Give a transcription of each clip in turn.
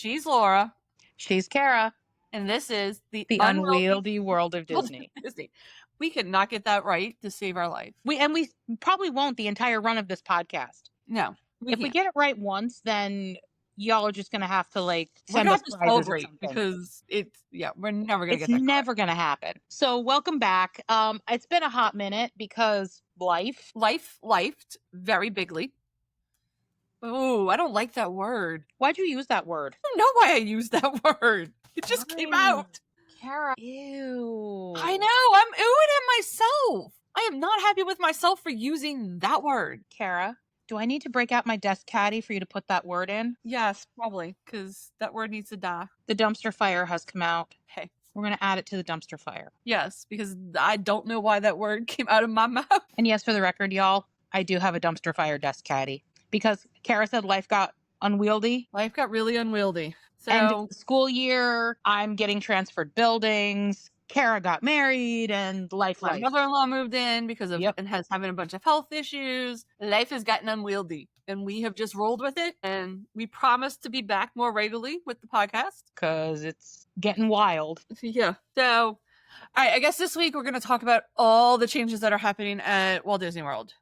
She's Laura. She's Cara. And this is the Unwieldy World of Disney. We could not get that right to save our life. We probably won't the entire run of this podcast. No. We get it right once, then y'all are just going to have to send us prizes celebrate or something. because we're never going to get that. It's never going to happen. So welcome back. It's been a hot minute because lifed very bigly. Oh, I don't like that word. Why'd you use that word? I don't know why I used that word. It just came out. Cara, ew. I know. I'm oohing at myself. I am not happy with myself for using that word. Cara, do I need to break out my desk caddy for you to put that word in? Yes, probably, because that word needs to die. The dumpster fire has come out. Hey. We're going to add it to the dumpster fire. Yes, because I don't know why that word came out of my mouth. And yes, for the record, y'all, I do have a dumpster fire desk caddy. Because Cara said life got unwieldy. Life got really unwieldy. So, and school year, I'm getting transferred buildings. Cara got married and life. My mother-in-law moved in because of and has having a bunch of health issues. Life has gotten unwieldy. And we have just rolled with it. And we promise to be back more regularly with the podcast. Because it's getting wild. Yeah. So, all right, I guess this week we're going to talk about all the changes that are happening at Walt Disney World.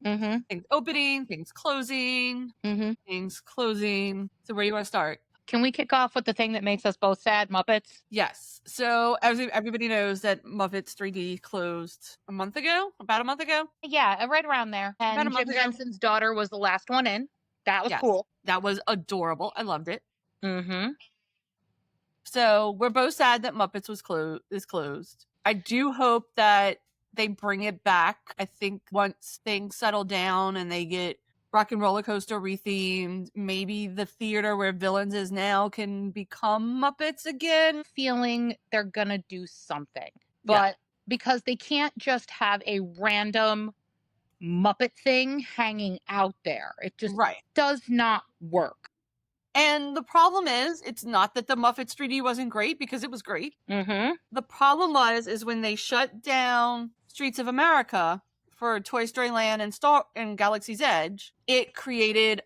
Mm-hmm. Things opening, things closing, things closing. So where do you want to start? Can we kick off with the thing that makes us both sad, Muppets? Yes. So as everybody knows that Muppets 3D closed about a month ago. Yeah, right around there. And Jim Henson's daughter was the last one in. That was cool. That was adorable. I loved it. Mm-hmm. So we're both sad that Muppets is closed. I do hope that they bring it back. I think once things settle down and they get Rock and Roller Coaster rethemed, maybe the theater where Villains is now can become Muppets again. Feeling they're gonna do something. But because they can't just have a random Muppet thing hanging out there. It just does not work. And the problem is, it's not that the Muppets 3D wasn't great, because it was great. Mm-hmm. The problem is when they shut down Streets of America for Toy Story Land and Galaxy's Edge, it created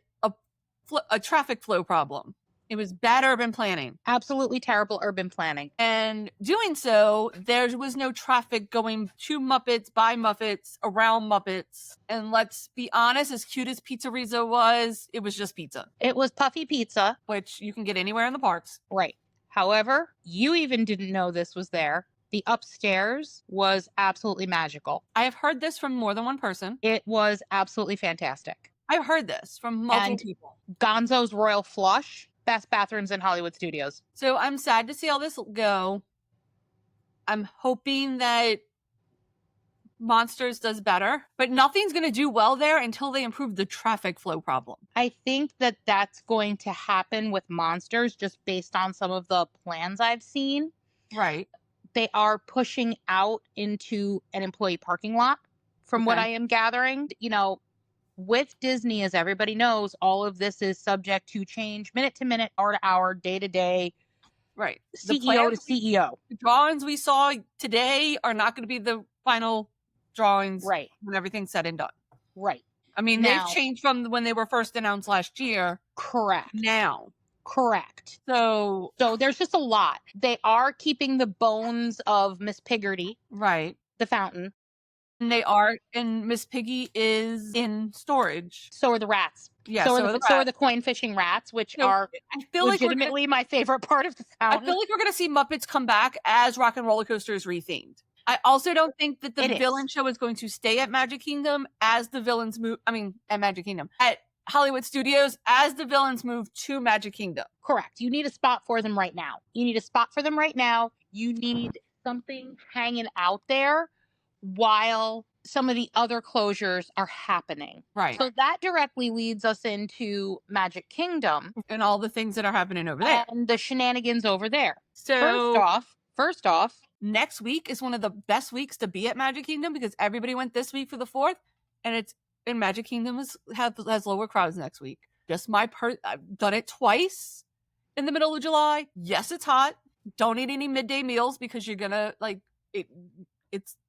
a traffic flow problem. It was bad urban planning. Absolutely terrible urban planning. And doing so, there was no traffic going to Muppets, by Muppets, around Muppets. And let's be honest, as cute as Pizzeria was, it was just pizza. It was puffy pizza. Which you can get anywhere in the parks. Right. However, you even didn't know this was there. The upstairs was absolutely magical. I have heard this from more than one person. It was absolutely fantastic. I've heard this from multiple people. Gonzo's Royal Flush. Best bathrooms in Hollywood Studios. So I'm sad to see all this go. I'm hoping that Monsters does better, but nothing's going to do well there until they improve the traffic flow problem. I think that that's going to happen with Monsters just based on some of the plans I've seen. Right. They are pushing out into an employee parking lot from what I am gathering. You know, with Disney, as everybody knows, all of this is subject to change minute to minute, hour to hour, day to day. Right. CEO to CEO. The drawings we saw today are not going to be the final drawings when everything's said and done. Right. I mean, they've changed from when they were first announced last year. Correct. Now. Correct. So there's just a lot. They are keeping the bones of Miss Piggerty. Right. The fountain. And they are, and Miss Piggy is in storage. So are the rats. Yeah, so are the coin fishing rats, which are legitimately my favorite part of the fountain. I feel like we're going to see Muppets come back as Rock and Roller Coaster is rethemed. I also don't think that the villain show is going to stay at Magic Kingdom as the villains move. I mean, at Magic Kingdom. At Hollywood Studios as the villains move to Magic Kingdom. Correct. You need a spot for them right now. You need something hanging out there while some of the other closures are happening. Right. So that directly leads us into Magic Kingdom. And all the things that are happening over there. And the shenanigans over there. So First off, next week is one of the best weeks to be at Magic Kingdom because everybody went this week for the 4th, and Magic Kingdom has lower crowds next week. Just I've done it twice in the middle of July. Yes, it's hot. Don't eat any midday meals because you're gonna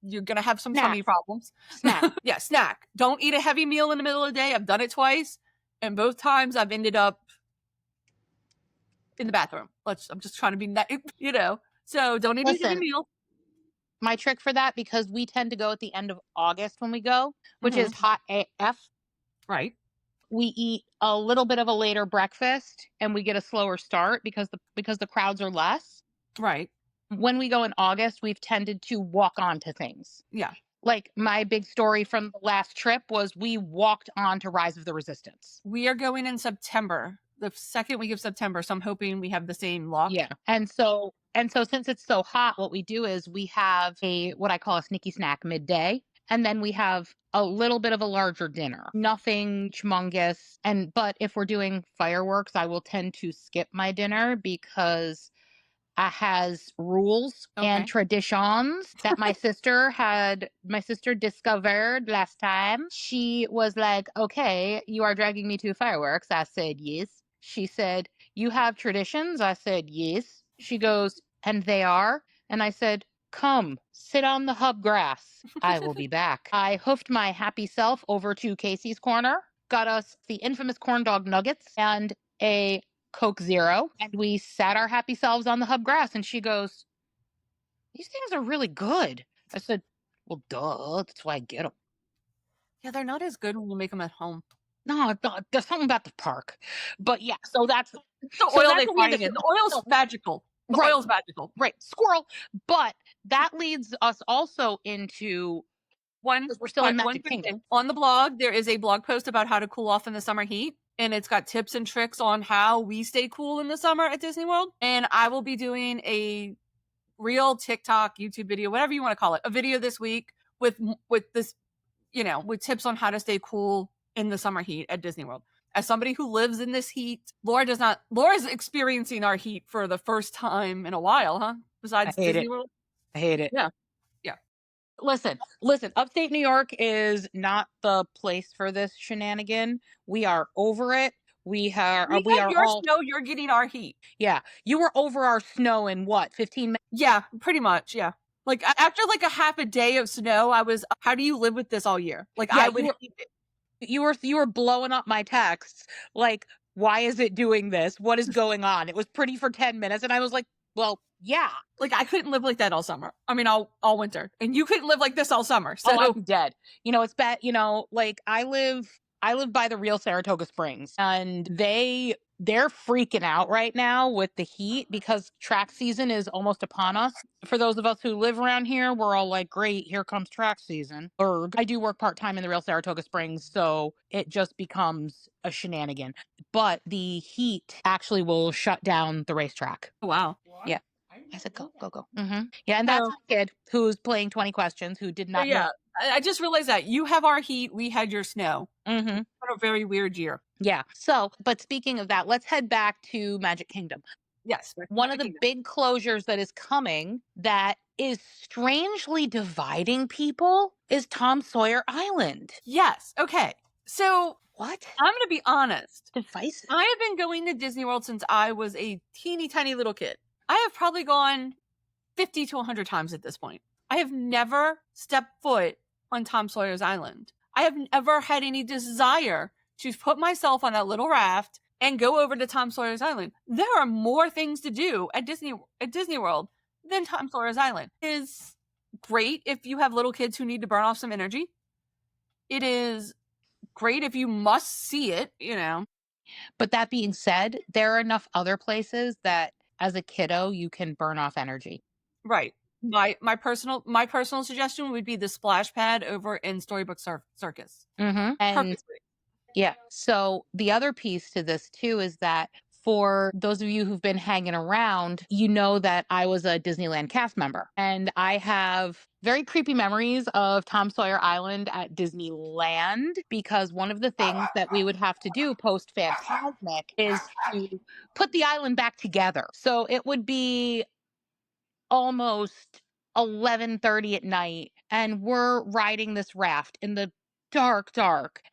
you're gonna have some tummy problems. Snack. Yeah, snack. Don't eat a heavy meal in the middle of the day. I've done it twice, and both times I've ended up in the bathroom. I'm just trying to be, you know, so don't eat a Listen, meal. my trick for that, because we tend to go at the end of August when we go, which is hot AF. Right. We eat a little bit of a later breakfast and we get a slower start because the crowds are less. Right. When we go in August, we've tended to walk onto things. Yeah. Like my big story from the last trip was we walked on to Rise of the Resistance. We are going in September, the second week of September. So I'm hoping we have the same luck. Yeah. And so since it's so hot, what we do is we have what I call a sneaky snack midday. And then we have a little bit of a larger dinner. Nothing humongous. But if we're doing fireworks, I will tend to skip my dinner because it has rules and traditions that my sister discovered last time. She was like, "Okay, you are dragging me to fireworks." I said, "Yes." She said, "You have traditions?" I said, "Yes." She goes, "And they are?" And I said, "Come, sit on the hub grass. I will be back." I hoofed my happy self over to Casey's Corner, got us the infamous corn dog nuggets and a Coke Zero, and we sat our happy selves on the hub grass. And she goes, "These things are really good." I said, "Well, duh, that's why I get them." Yeah, they're not as good when you make them at home. No, there's something about the park. But yeah, so that's the oil they frying in. The oil's so, magical. The right, oil's magical. Right, squirrel. But that leads us also into we're still in Magic Kingdom. On the blog, there is a blog post about how to cool off in the summer heat. And it's got tips and tricks on how we stay cool in the summer at Disney World. And I will be doing a real TikTok, YouTube video, whatever you want to call it, a video this week with this, you know, with tips on how to stay cool in the summer heat at Disney World. As somebody who lives in this heat, Laura's experiencing our heat for the first time in a while, huh? Besides Disney World. I hate it. Yeah. Listen, upstate New York is not the place for this shenanigan. We are over it. We are your all snow, you're getting our heat. Yeah. You were over our snow in what, 15 minutes? Yeah, pretty much. Yeah. Like after like a half a day of snow, I was, how do you live with this all year? Like Yeah, I would. You were blowing up my texts. Like, why is it doing this? What is going on? It was pretty for 10 minutes. And I was like, well, yeah. Like I couldn't live like that all summer. I mean, all winter. And you couldn't live like this all summer. So I'd be dead. You know, it's bad. You know, like I live by the real Saratoga Springs, and they're freaking out right now with the heat because track season is almost upon us. For those of us who live around here, we're all like, great, here comes track season. I do work part-time in the real Saratoga Springs, so it just becomes a shenanigan. But the heat actually will shut down the racetrack. Wow. Yeah. I said, go. Mm-hmm. Yeah, and that's a kid who's playing 20 questions who did not know. I just realized that you have our heat, we had your snow. Mm-hmm. What a very weird year. Yeah. So, but speaking of that, let's head back to Magic Kingdom. Yes. One of the big closures that is coming that is strangely dividing people is Tom Sawyer Island. Yes. Okay. So what? I'm going to be honest. Divisive. I have been going to Disney World since I was a teeny tiny little kid. I have probably gone 50 to 100 times at this point. I have never stepped foot on Tom Sawyer's Island. I have never had any desire to put myself on that little raft and go over to Tom Sawyer's Island. There are more things to do at Disney World than Tom Sawyer's Island. It is great if you have little kids who need to burn off some energy. It is great if you must see it, you know. But that being said, there are enough other places that as a kiddo you can burn off energy. Right. My personal suggestion would be the splash pad over in Storybook Circus. Mm-hmm. And yeah. So the other piece to this too is that for those of you who've been hanging around, you know that I was a Disneyland cast member, and I have very creepy memories of Tom Sawyer Island at Disneyland, because one of the things that we would have to do post Fantasmic is to put the island back together. So it would be almost 11:30 at night, and we're riding this raft in the dark,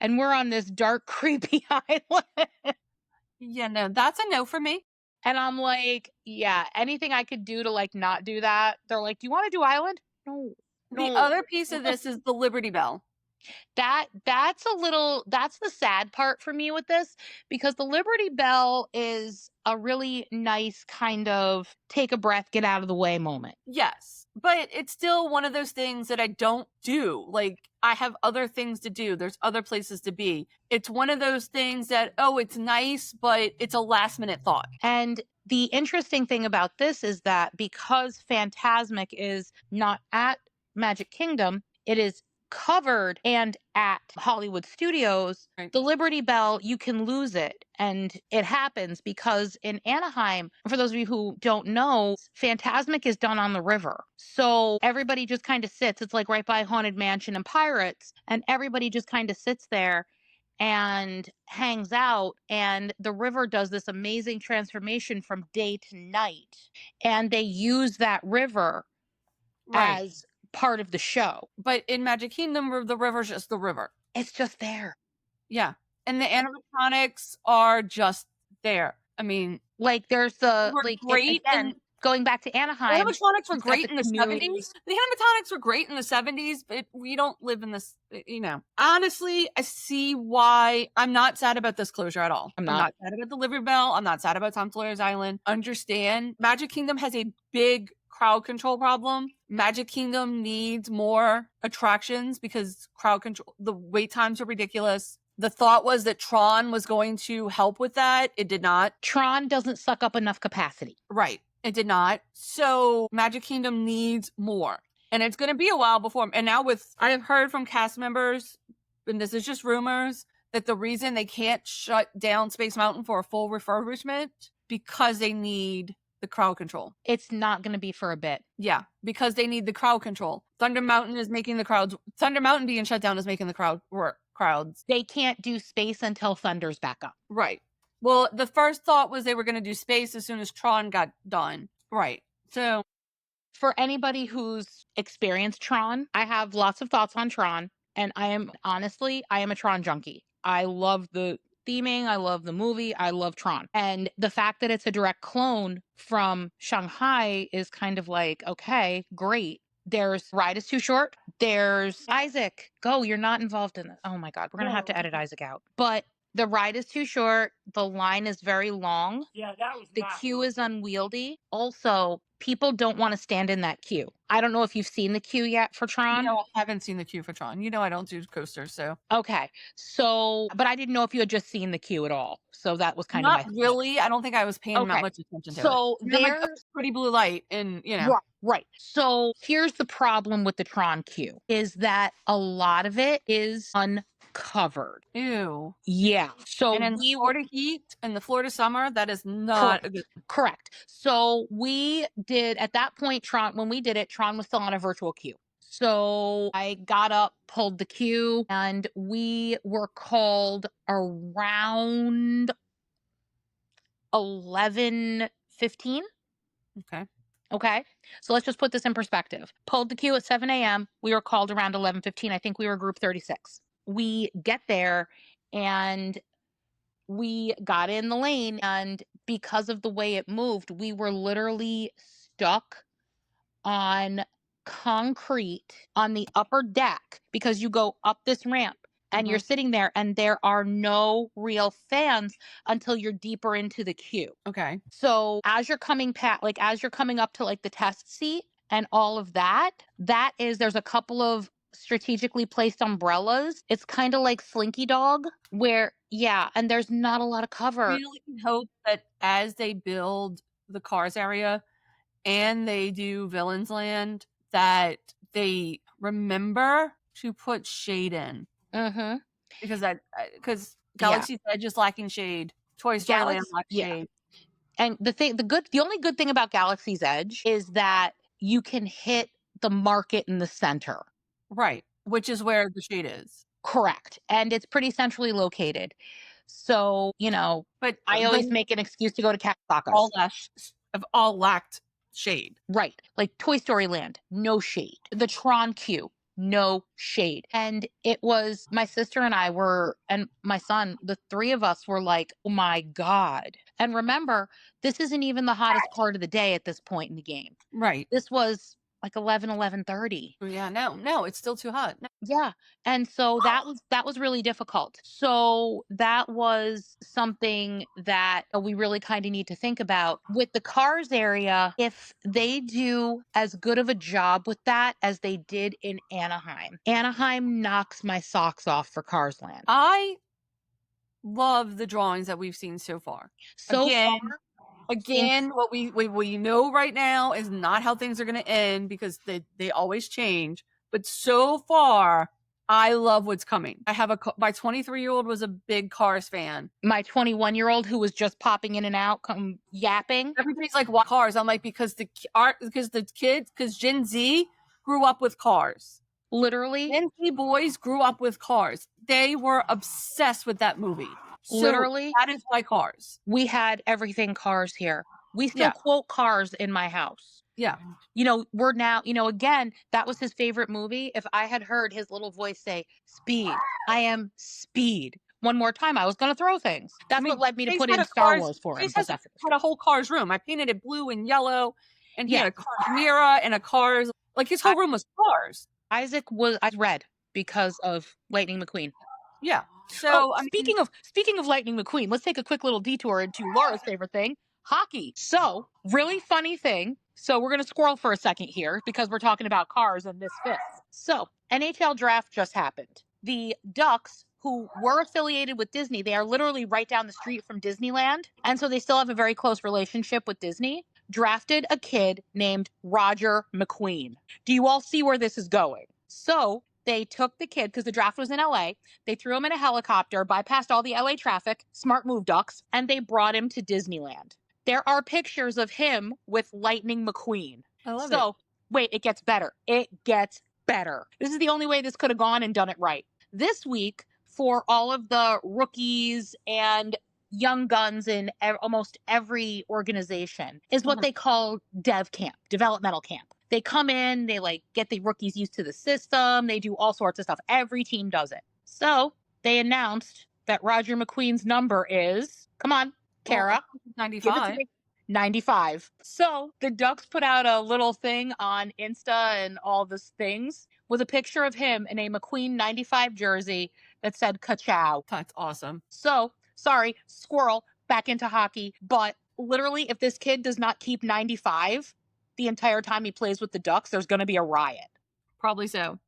and we're on this dark, creepy island. Yeah, no, that's a no for me. And I'm like, yeah, anything I could do to like not do that. They're like, do you want to do island? No. The other piece of this is the Liberty Bell. That's the sad part for me with this, because the Liberty Bell is a really nice kind of take a breath, get out of the way moment. Yes, but it's still one of those things that I don't do. Like, I have other things to do. There's other places to be. It's one of those things that, oh, it's nice, but it's a last minute thought. And the interesting thing about this is that because Phantasmic is not at Magic Kingdom, it is covered and at Hollywood Studios. Right. The Liberty Bell, you can lose it. And it happens because in Anaheim, for those of you who don't know, Phantasmic is done on the river. So everybody just kind of sits. It's like right by Haunted Mansion and Pirates. And everybody just kind of sits there and hangs out, and the river does this amazing transformation from day to night, and they use that river as part of the show. But in Magic Kingdom, the river's just the river. It's just there. Yeah. And the animatronics are just there. I mean, like there's the were like great again, going back to the Anaheim. animatronics were it's got great the in the canoes. 70s. The animatronics were great in the 70s, but we don't live in this, you know. Honestly, I see why. I'm not sad about this closure at all. I'm not. sad about the Liberty Bell. I'm not sad about Tom Sawyer's Island. Understand, Magic Kingdom has a big crowd control problem. Magic Kingdom needs more attractions because crowd control, the wait times are ridiculous. The thought was that TRON was going to help with that. It did not. TRON doesn't suck up enough capacity. Right. It did not. So Magic Kingdom needs more. And it's going to be a while before. And now I have heard from cast members, and this is just rumors, that the reason they can't shut down Space Mountain for a full refurbishment because they need the crowd control. It's not going to be for a bit. Yeah, because they need the crowd control. Thunder Mountain being shut down is making the crowds. They can't do space until Thunder's back up. Right. Well, the first thought was they were going to do space as soon as TRON got done. Right. So for anybody who's experienced TRON, I have lots of thoughts on TRON, and I am a TRON junkie. I love the theming, I love the movie, I love TRON. And the fact that it's a direct clone from Shanghai is kind of like, okay, great. There's Ride is Too Short. There's Isaac. Go, you're not involved in this. Oh my God, we're going to have to edit Isaac out. But the ride is too short. The line is very long. Yeah, that was the queue is unwieldy. Also, people don't want to stand in that queue. I don't know if you've seen the queue yet for TRON. No, I haven't seen the queue for TRON. You know, I don't do coasters, so. Okay. So, but I didn't know if you had just seen the queue at all. So that was kind of not really. I don't think I was paying that much attention to it. So there's like, pretty blue light, and you know. Right. So here's the problem with the TRON queue is that a lot of it is uncovered. Ew. Yeah. So and in the Florida heat and the Florida summer, that is not a good. Correct. So we did at that point, TRON, when we did it, TRON was still on a virtual queue. So I got up, pulled the queue, and we were called around 11:15. Okay. So let's just put this in perspective. Pulled the queue at 7 a.m. We were called around 11:15. I think we were group 36. We get there and we got in the lane, and because of the way it moved, we were literally stuck on concrete on the upper deck because you go up this ramp and you're sitting there and there are no real fans until you're deeper into the queue. Okay. So as you're coming as you're coming up to like the test seat and all of that, there's a couple of strategically placed umbrellas. It's kind of like Slinky Dog where, and there's not a lot of cover. I really hope that as they build the Cars area and they do Villains Land, that they remember to put shade in. Mm-hmm. Because Galaxy's Edge is lacking shade. Toy Story Land lacks shade. And the only good thing about Galaxy's Edge is that you can hit the market in the center. Right. Which is where the shade is. Correct. And it's pretty centrally located. So, but I always make an excuse to go to Carousel. All lacked shade. Right. Like Toy Story Land, no shade. The TRON queue, no shade. And it was my sister and and my son, the three of us were like, oh my God. And remember, this isn't even the hottest part of the day at this point in the game. Right. This was like 11:30. Yeah, no, it's still too hot. No. Yeah. And so that was really difficult. So that was something that we really kind of need to think about with the Cars area. If they do as good of a job with that as they did in Anaheim, Anaheim knocks my socks off for Cars Land. I love the drawings that we've seen so far. So Again, far, Again, what we know right now is not how things are going to end because they always change. But so far, I love what's coming. I have my 23-year-old was a big Cars fan. My 21-year-old who was just popping in and out, yapping. Everybody's like, "What Cars?" I'm like, because Gen Z grew up with Cars. Literally, Gen Z boys grew up with Cars. They were obsessed with that movie. So literally, that is why Cars. We had everything Cars here. We still quote Cars in my house. Yeah. We're now, again, that was his favorite movie. If I had heard his little voice say, "Speed, I am Speed," one more time, I was going to throw things. That's what led me to put in Star Wars for him. He had a whole Cars room. I painted it blue and yellow, and he had a Cars Mira and a Cars. Like his whole room was Cars. Isaac was red because of Lightning McQueen. Yeah. So speaking of Lightning McQueen, let's take a quick little detour into Laura's favorite thing, hockey. So, really funny thing. So we're going to squirrel for a second here because we're talking about Cars and this fits. So, NHL draft just happened. The Ducks, who were affiliated with Disney, they are literally right down the street from Disneyland. And so they still have a very close relationship with Disney, drafted a kid named Roger McQueen. Do you all see where this is going? So they took the kid because the draft was in LA. They threw him in a helicopter, bypassed all the LA traffic, smart move Ducks, and they brought him to Disneyland. There are pictures of him with Lightning McQueen. I love it. So, wait, it gets better. It gets better. This is the only way this could have gone and done it right. This week, for all of the rookies and young guns in almost every organization, is what they call dev camp, developmental camp. They come in, they get the rookies used to the system. They do all sorts of stuff. Every team does it. So they announced that Roger McQueen's number is, come on, Cara. 95. 95. So the Ducks put out a little thing on Insta and all these things with a picture of him in a McQueen 95 jersey that said "Ka-chow." That's awesome. So, sorry, squirrel, back into hockey. But literally, if this kid does not keep 95 the entire time he plays with the Ducks, there's going to be a riot. Probably so.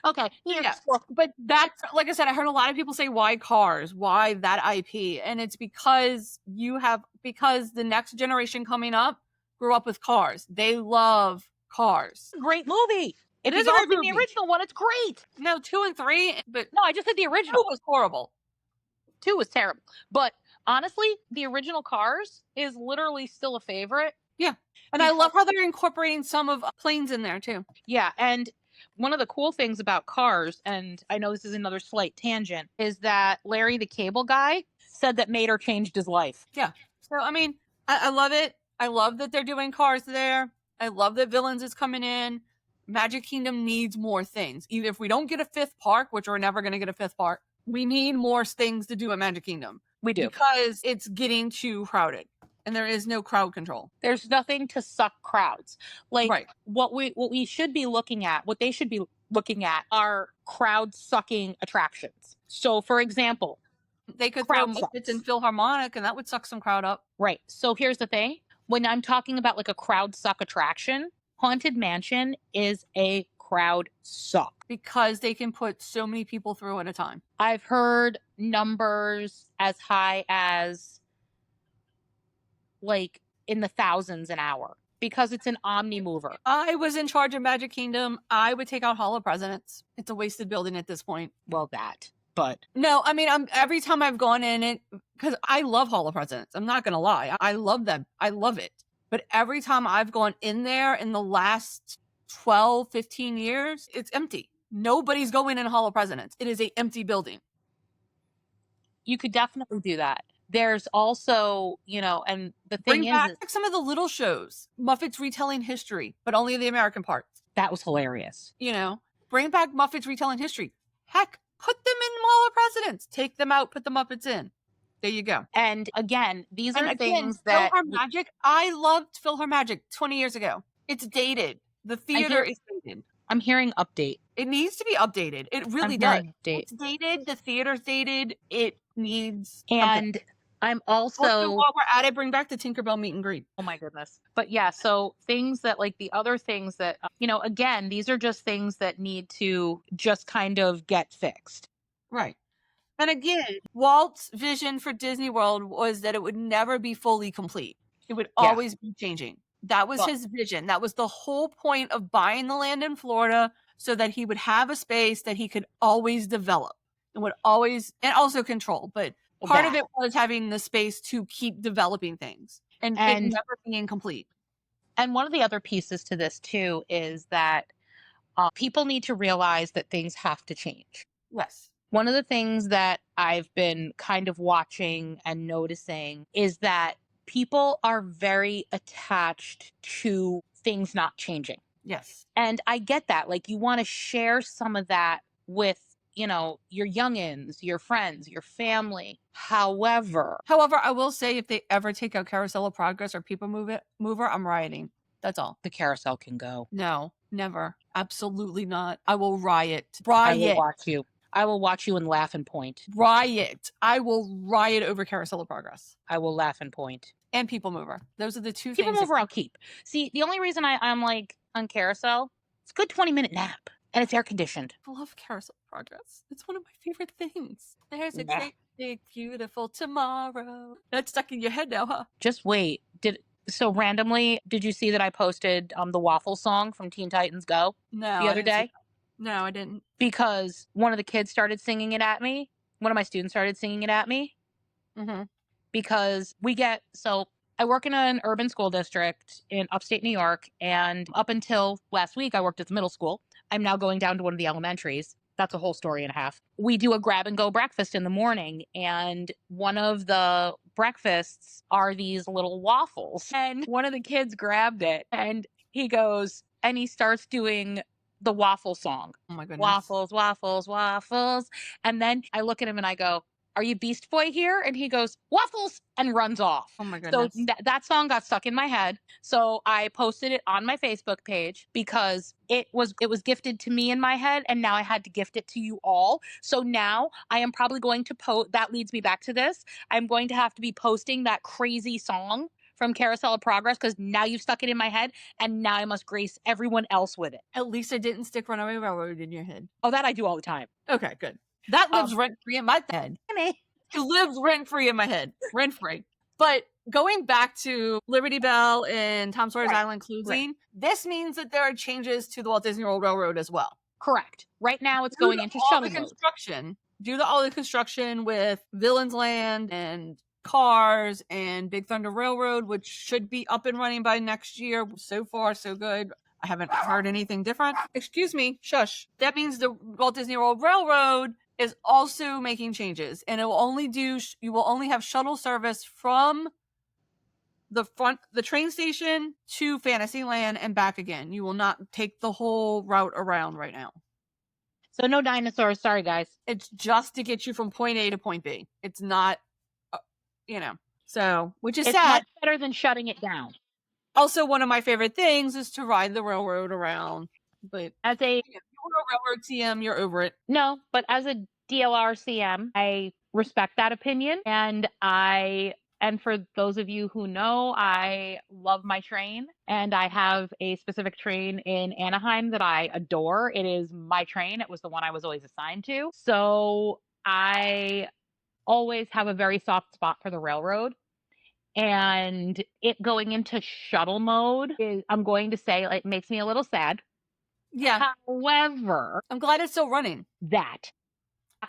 Okay. Yeah. But that's, like I said, I heard a lot of people say, why Cars? Why that IP? And it's because the next generation coming up grew up with Cars. They love Cars. Great movie. It is a great movie. The original one, it's great. No, 2 and 3, but no, I just said the original. 2 was horrible. 2 was terrible. But honestly, the original Cars is literally still a favorite. Yeah. And I love how they're incorporating some of planes in there too. Yeah. And one of the cool things about Cars, and I know this is another slight tangent, is that Larry the Cable Guy said that Mater changed his life. Yeah. So, I mean, I love it. I love that they're doing Cars there. I love that Villains is coming in. Magic Kingdom needs more things. Either if we don't get a 5th park, which we're never going to get a 5th park, we need more things to do at Magic Kingdom. We do. Because it's getting too crowded. And there is no crowd control. There's nothing to suck crowds. What we should be looking at, what they should be looking at are crowd sucking attractions. So for example, they could throw Muppets in PhilharMagic and that would suck some crowd up. Right. So here's the thing. When I'm talking about a crowd suck attraction, Haunted Mansion is a crowd suck. Because they can put so many people through at a time. I've heard numbers as high as in the thousands an hour because it's an omni mover. I was in charge of Magic Kingdom. I would take out Hall of Presidents. It's a wasted building at this point. But no, I mean, every time I've gone in it, because I love Hall of Presidents. I'm not going to lie. I love them. I love it. But every time I've gone in there in the last 12, 15 years, it's empty. Nobody's going in Hall of Presidents. It is an empty building. You could definitely do that. There's also, and the thing is some of the little shows, Muppets Retelling History, but only the American parts. That was hilarious. Bring back Muppets Retelling History. Heck, put them in Hall of Presidents. Take them out, put the Muppets in. There you go. And again, these are things that PhilharMagic. I loved PhilharMagic 20 years ago. It's dated. The theater is dated. I'm hearing update. It needs to be updated. It really I'm does. hearing update. It's dated. The theater's dated. It needs And update. I'm Also, also, while we're at it, bring back the Tinkerbell meet and greet. oh my goodness. But yeah, so things that like the other things that, again, these are just things that need to just kind of get fixed. Right. And again, Walt's vision for Disney World was that it would never be fully complete. It would always be changing. That was his vision. That was the whole point of buying the land in Florida, so that he would have a space that he could always develop and would always, and also control. But part of it was having the space to keep developing things and it never being complete. And one of the other pieces to this too is that people need to realize that things have to change. Yes. One of the things that I've been kind of watching and noticing is that people are very attached to things not changing. Yes. And I get that. Like, you want to share some of that with, your youngins, your friends, your family. However, I will say, if they ever take out Carousel of Progress or PeopleMover, I'm rioting. That's all. The carousel can go. No, never. Absolutely not. I will riot. I will watch you. I will watch you and laugh and point. Riot. I will riot over Carousel of Progress. I will laugh and point. And PeopleMover. Those are the two things. PeopleMover I'll keep. See, the only reason I'm like on Carousel, it's a good 20-minute nap. And it's air conditioned. I love Carousel of Progress. It's one of my favorite things. There's a great, big, beautiful tomorrow. That's stuck in your head now, huh? Just wait. So randomly, did you see that I posted the waffle song from Teen Titans Go the other day? No, I didn't. Because one of the kids started singing it at me. One of my students started singing it at me. Mm-hmm. Because I work in an urban school district in upstate New York. And up until last week, I worked at the middle school. I'm now going down to one of the elementaries. That's a whole story and a half. We do a grab and go breakfast in the morning. And one of the breakfasts are these little waffles. And one of the kids grabbed it and he starts doing the waffle song. Oh my goodness. Waffles, waffles, waffles. And then I look at him and I go, "Are you Beast Boy here?" And he goes, "Waffles," and runs off. Oh my goodness. So that song got stuck in my head. So I posted it on my Facebook page because it was gifted to me in my head, and now I had to gift it to you all. So now I am probably going to post. That leads me back to this. I'm going to have to be posting that crazy song from Carousel of Progress because now you've stuck it in my head, and now I must grace everyone else with it. At least I didn't stick Runaway Railroad in your head. Oh, that I do all the time. Okay, good. That lives rent-free in my head. It lives rent-free in my head. Rent-free. But going back to Liberty Belle and Tom Sawyer's Island closing, this means that there are changes to the Walt Disney World Railroad as well. Correct. Right now it's going into shuttle mode. Due to all the construction with Villains Land and Cars and Big Thunder Railroad, which should be up and running by next year. So far, so good. I haven't heard anything different. Excuse me, shush. That means the Walt Disney World Railroad is also making changes, and you will only have shuttle service from the train station to Fantasyland and back again. You will not take the whole route around right now. So no dinosaurs. Sorry, guys. It's just to get you from point A to point B. It's not, which is sad. It's much better than shutting it down. Also, one of my favorite things is to ride the railroad around. But as a railroad CM, you're over it. No, but as a DLR CM, I respect that opinion. And for those of you who know, I love my train. And I have a specific train in Anaheim that I adore. It is my train. It was the one I was always assigned to. So I always have a very soft spot for the railroad. And it going into shuttle mode I'm going to say, it makes me a little sad. Yeah. However, I'm glad it's still running. That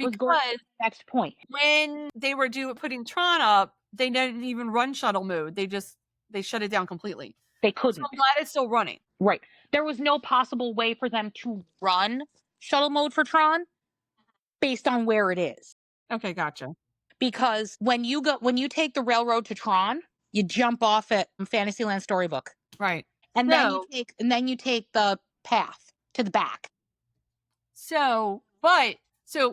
was going to the next point. When they were putting TRON up, they didn't even run shuttle mode. They shut it down completely. They couldn't. So I'm glad it's still running. Right. There was no possible way for them to run shuttle mode for TRON based on where it is. Okay, gotcha. Because when you take the railroad to TRON, you jump off at Fantasyland Storybook. Right. And then you take the path to the back. So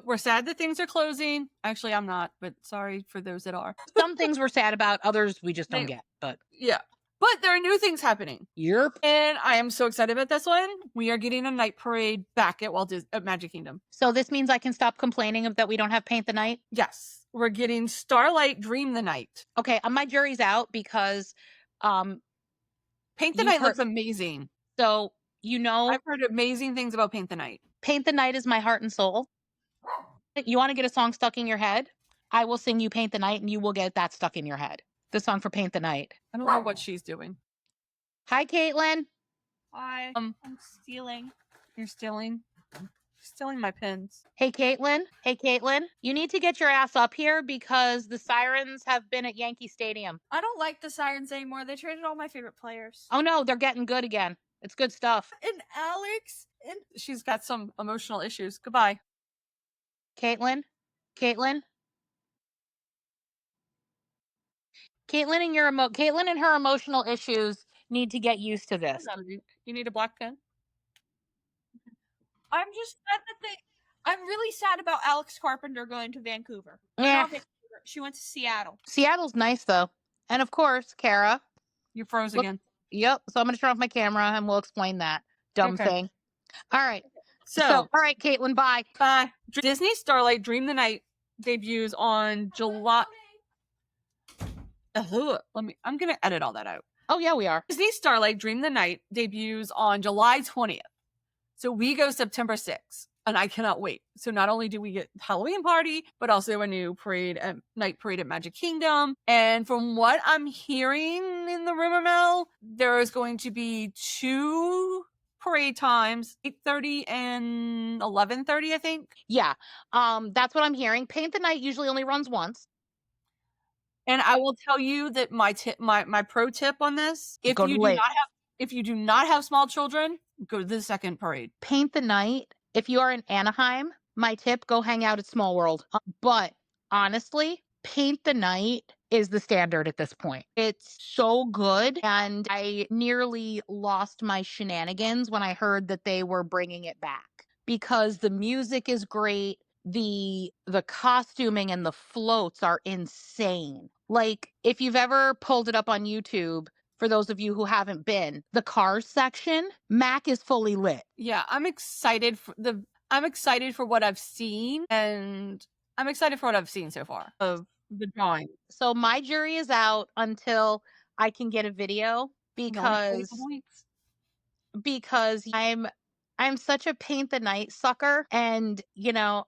we're sad that things are closing. Actually, I'm not, but sorry for those that are. Some things we're sad about, others we just don't get. But yeah. But there are new things happening. Yep. And I am so excited about this one. We are getting a night parade back at at Magic Kingdom. So this means I can stop complaining that we don't have Paint the Night? Yes. We're getting Starlight Dream the Night. Okay, my jury's out because Paint the Night looks amazing. So, I've heard amazing things about Paint the Night. Paint the Night is my heart and soul. You want to get a song stuck in your head? I will sing you Paint the Night and you will get that stuck in your head. The song for Paint the Night. I don't know what she's doing. Hi, Caitlin. Hi. I'm stealing. You're stealing? You're stealing my pins. Hey, Caitlin. Hey, Caitlin. You need to get your ass up here because the Sirens have been at Yankee Stadium. I don't like the Sirens anymore. They traded all my favorite players. Oh, no. They're getting good again. It's good stuff. And Alex. And she's got some emotional issues. Goodbye. Caitlin. Caitlin. Caitlin and her emotional issues need to get used to this. You need a black pen? I'm just sad that I'm really sad about Alex Carpenter going to Vancouver. Yeah. Not Vancouver. She went to Seattle. Seattle's nice though. And of course, Cara. You froze again. Yep. So I'm going to turn off my camera and we'll explain that dumb thing. All right. So, all right, Caitlin, bye. Bye. Disney Starlight Dream the Night debuts on July. I'm going to edit all that out. Oh, yeah, we are. Disney Starlight Dream the Night debuts on July 20th. So we go September 6th, and I cannot wait. So not only do we get Halloween party, but also a new night parade at Magic Kingdom. And from what I'm hearing in the rumor mill, there is going to be 2 parade times, 8:30 and 11:30, I think. Yeah, that's what I'm hearing. Paint the Night usually only runs once. And I will tell you that my pro tip on this, if you do not have small children, go to the second parade. Paint the Night. If you are in Anaheim, my tip, go hang out at Small World. But honestly, Paint the Night is the standard at this point. It's so good. And I nearly lost my shenanigans when I heard that they were bringing it back because the music is great. The costuming and the floats are insane. Like, if you've ever pulled it up on YouTube, for those of you who haven't been, the cars section, Mac is fully lit. Yeah, I'm excited for what I've seen, and I'm excited for what I've seen so far of the drawing. So my jury is out until I can get a video because I'm such a Paint the Night sucker, and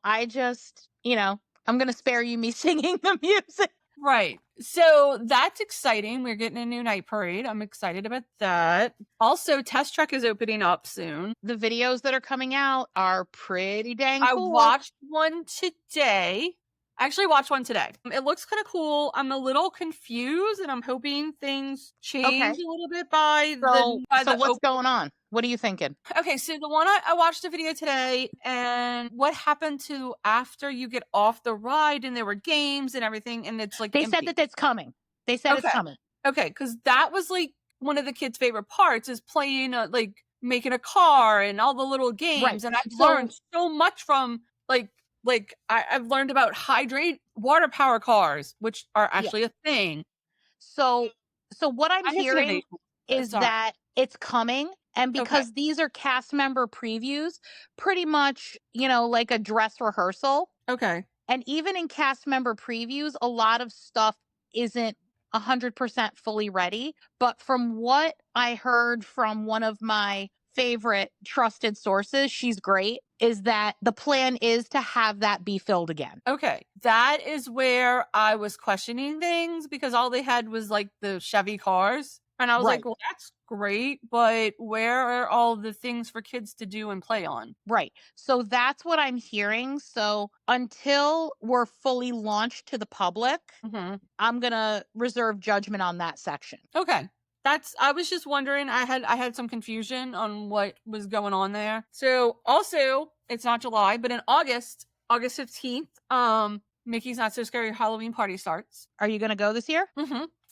I just I'm gonna spare you me singing the music. Right. So that's exciting. We're getting a new night parade. I'm excited about that. Also, Test Track is opening up soon. The videos that are coming out are pretty dang cool. I watched one today. I actually watched one today. It looks kind of cool. I'm a little confused, and I'm hoping things change a little bit So what's going on? What are you thinking? Okay, so the one I watched the video today, and what happened to after you get off the ride, and there were games and everything, and it's like they said that it's coming. They said it's coming. Okay, because that was like one of the kids' favorite parts is playing, like making a car and all the little games, right. And I've learned so much from I've learned about water power cars, which are actually a thing. So what I'm hearing is that it's coming. And because these are cast member previews, pretty much, like a dress rehearsal. Okay. And even in cast member previews, a lot of stuff isn't 100% fully ready. But from what I heard from one of my favorite trusted sources, she's great, is that the plan is to have that be filled again. Okay. That is where I was questioning things because all they had was like the Chevy cars. And I was like, well, that's great, but where are all the things for kids to do and play on? Right. So that's what I'm hearing. So until we're fully launched to the public, I'm going to reserve judgment on that section. Okay. I was just wondering, I had some confusion on what was going on there. So also, it's not July, but in August 15th, Mickey's Not So Scary Halloween party starts. Are you going to go this year?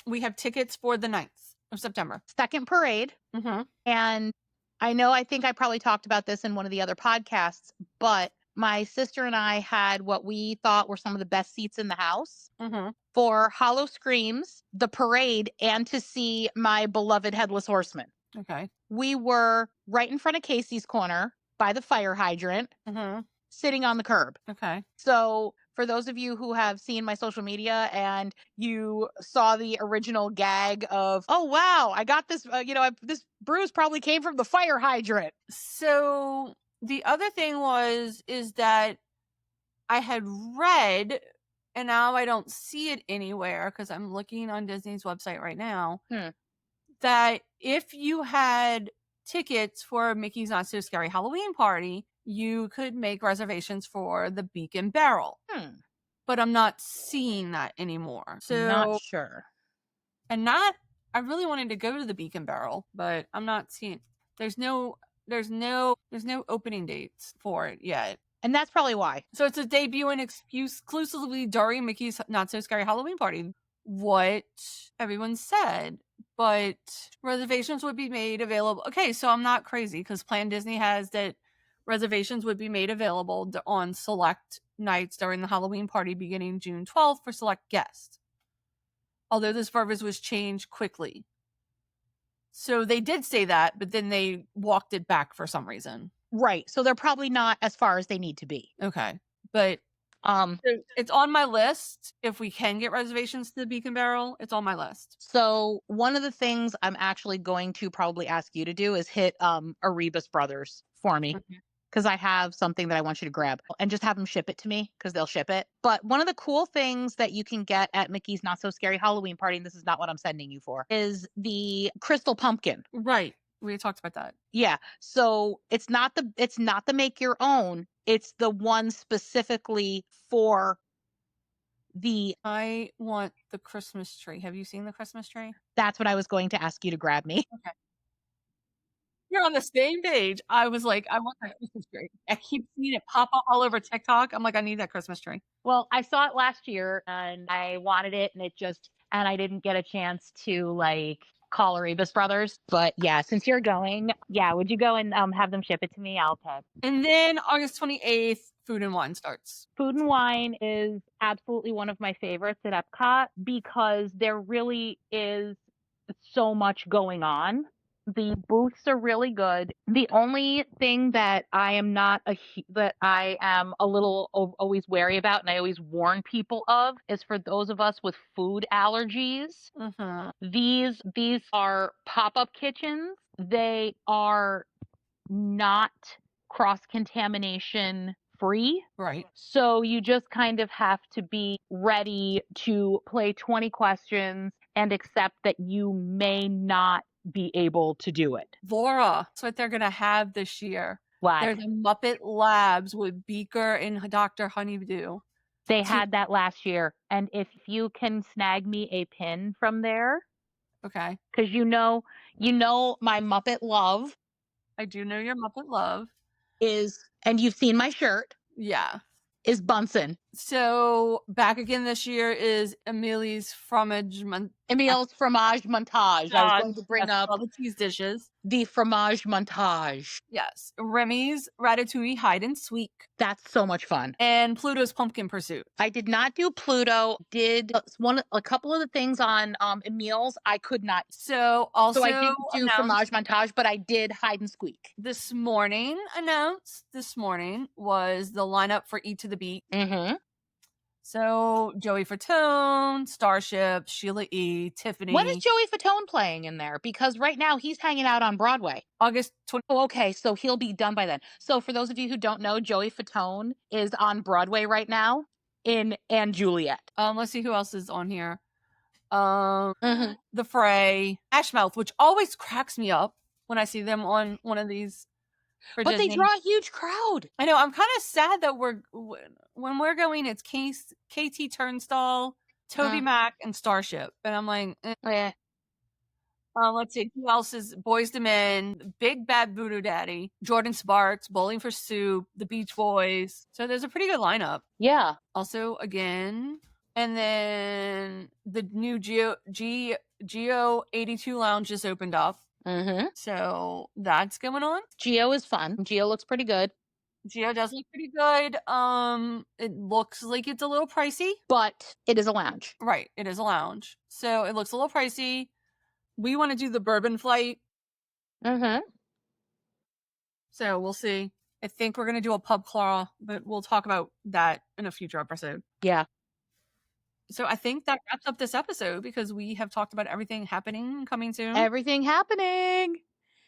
We have tickets for the 9th of September. Second parade. And I think I probably talked about this in one of the other podcasts, but my sister and I had what we thought were some of the best seats in the house Mm-hmm. for Hollow Screams, the parade, and to see my beloved Headless Horseman. Okay. We were right in front of Casey's Corner by the fire hydrant, Mm-hmm. sitting on the curb. Okay. So for those of you who have seen my social media and you saw the original gag of, oh, wow, I got this, this bruise probably came from the fire hydrant. So the other thing is that I had read, and now I don't see it anywhere because I'm looking on Disney's website right now, that if you had tickets for Mickey's Not So Scary Halloween Party, you could make reservations for the Beacon Barrel. But I'm not seeing that anymore. So Not sure. And I really wanted to go to the Beacon Barrel, but I'm not seeing. There's no opening dates for it yet. And that's probably why. So it's a debuting exclusively during Mickey's Not So Scary Halloween Party. What everyone said, but reservations would be made available. Okay, so I'm not crazy because Plan Disney has that reservations would be made available on select nights during the Halloween party beginning June 12th for select guests. Although this verbiage was changed quickly. So they did say that, but then they walked it back for some reason. Right. So they're probably not as far as they need to be. Okay. But it's on my list. If we can get reservations to the Beacon Barrel, it's on my list. So one of the things I'm actually going to probably ask you to do is hit Erebus Brothers for me. Because I have something that I want you to grab and just have them ship it to me because they'll ship it. But one of the cool things that you can get at Mickey's Not So Scary Halloween Party, and this is not what I'm sending you for, is the crystal pumpkin. Right. We talked about that. Yeah. So it's not the make your own. It's the one specifically for the. I want the Christmas tree. Have you seen the Christmas tree? That's what I was going to ask you to grab me. Okay. You're on the same page. I was like, I want that Christmas tree. I keep seeing it pop up all over TikTok. I'm like, I need that Christmas tree. Well, I saw it last year and I wanted it and I didn't get a chance to call Erebus Brothers. But yeah, since you're going, would you go and have them ship it to me? I'll pay. And then August 28th, Food and Wine starts. Food and Wine is absolutely one of my favorites at Epcot because there really is so much going on. The booths are really good. The only thing that I am a little always wary about, and I always warn people of, is for those of us with food allergies. These are pop-up kitchens. They are not cross-contamination free. Right. So you just kind of have to be ready to play 20 questions and accept that you may not be able to do it. Laura, that's what they're going to have this year. What? They're the Muppet Labs with Beaker and Dr. Honeydew. They had that last year. And if you can snag me a pin from there. Okay. Because you know my Muppet love. I do know your Muppet love. And you've seen my shirt. Yeah. Is Bunsen. So back again this year is Emilie's Fromage Montage. I was going to bring up all the cheese dishes. The Fromage Montage. Yes. Remy's Ratatouille Hide and Seek. That's so much fun. And Pluto's Pumpkin Pursuit. I did not do Pluto. Did a couple of the things on Emil's. I could not. So I didn't do Fromage Montage, but I did Hide and Squeak. This morning was the lineup for Eat to the Beat. So Joey Fatone, Starship, Sheila E., Tiffany. When is Joey Fatone playing in there? Because right now he's hanging out on Broadway. August 20th. Oh, okay, so he'll be done by then. So for those of you who don't know, Joey Fatone is on Broadway right now in *And Juliet*. Let's see who else is on here. The Fray, Ashmouth, which always cracks me up when I see them on one of these. But Disney. They draw a huge crowd. I know. I'm kind of sad that when we're going, it's KT Turnstile, Toby Mac, and Starship. And I'm like, yeah. Let's see. Who else is Boys to Men, Big Bad Voodoo Daddy, Jordan Sparks, Bowling for Soup, the Beach Boys. So there's a pretty good lineup. Yeah. Also, again, and then the new Geo 82 Lounge just opened up. So that's going on. Geo is fun. Geo looks pretty good. Geo does look pretty good. It looks like it's a little pricey. But it is a lounge. Right, it is a lounge. So it looks a little pricey. We want to do the bourbon flight. Mm-hmm. So we'll see. I think we're going to do a pub crawl, but we'll talk about that in a future episode. Yeah. So I think that wraps up this episode because we have talked about everything happening, coming soon. Everything happening.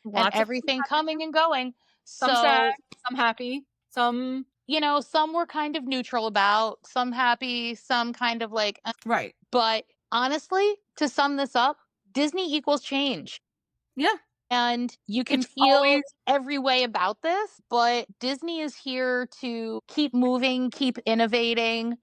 Lots and everything coming and going. Some So, sad, some happy, some... you know, some were kind of neutral about, some happy, some kind of like... Right. But honestly, to sum this up, Disney equals change. Yeah. And you can It's feel always- every way about this, but Disney is here to keep moving, keep innovating.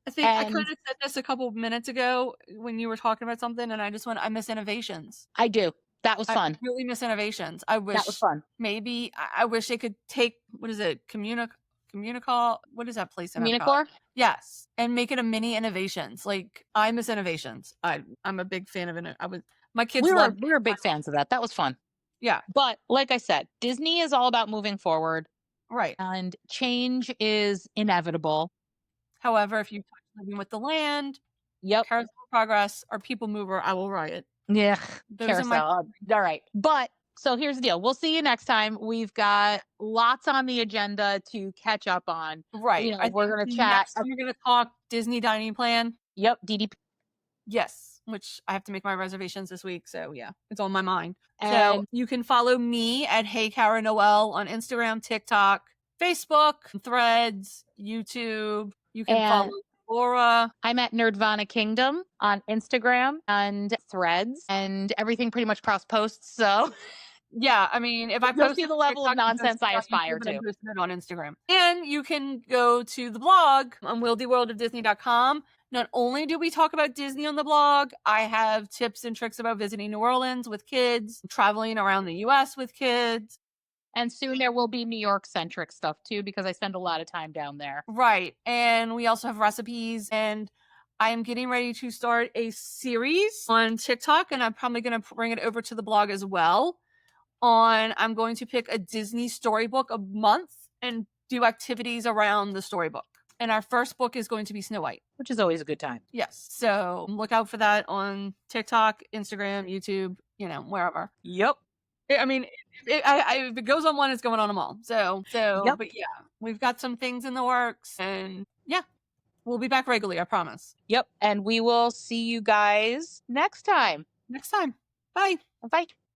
I think I And- could have said this a couple of minutes ago when you were talking about something, and I just went, I miss innovations. I do. That was fun. I really miss innovations. I wish That was fun. maybe I wish they could take, what is it, Communicall? What is that place in Epcot? Communicore? Yes, and make it a mini innovations. Like, I miss innovations. I'm a big fan of it. My kids We love. were big fans of that. That was fun. Yeah, But like I said, Disney is all about moving forward, right. and change is inevitable. However, if you touch Living with the Land, Yep. Carousel Progress, or PeopleMover, I will riot. Yeah. Those are my Carousel. All right. But so here's the deal. We'll see you next time. We've got lots on the agenda to catch up on. right. You know, I we're think gonna chat. next time we're gonna talk Disney dining plan. Yep. DDP. Yes, which I have to make my reservations this week. So yeah, it's on my mind. So And you can follow me at Hey Cara Noel on Instagram, TikTok, Facebook, Threads, YouTube. You can And- follow Laura. I'm at Nerdvana Kingdom on Instagram and Threads, and everything pretty much cross posts. So Yeah, I mean, if I You'll post see it the on level of TikTok, you post nonsense it I on aspire YouTube, and to. I post it on Instagram. And you can go to the blog, unwieldyworldofdisney.com. Not only do we talk about Disney on the blog, I have tips and tricks about visiting New Orleans with kids, traveling around the US with kids. And soon there will be New York centric stuff too, because I spend a lot of time down there. Right. And we also have recipes, and I am getting ready to start a series on TikTok, and I'm probably going to bring it over to the blog as well. I'm going to pick a Disney storybook a month and do activities around the storybook. And our first book is going to be Snow White. Which is always a good time. Yes. So look out for that on TikTok, Instagram, YouTube, wherever. Yep. I mean, if it goes on one, it's going on them all. So, Yep. But yeah, we've got some things in the works, and yeah, we'll be back regularly, I promise. Yep. And we will see you guys next time. Next time. Bye. Bye.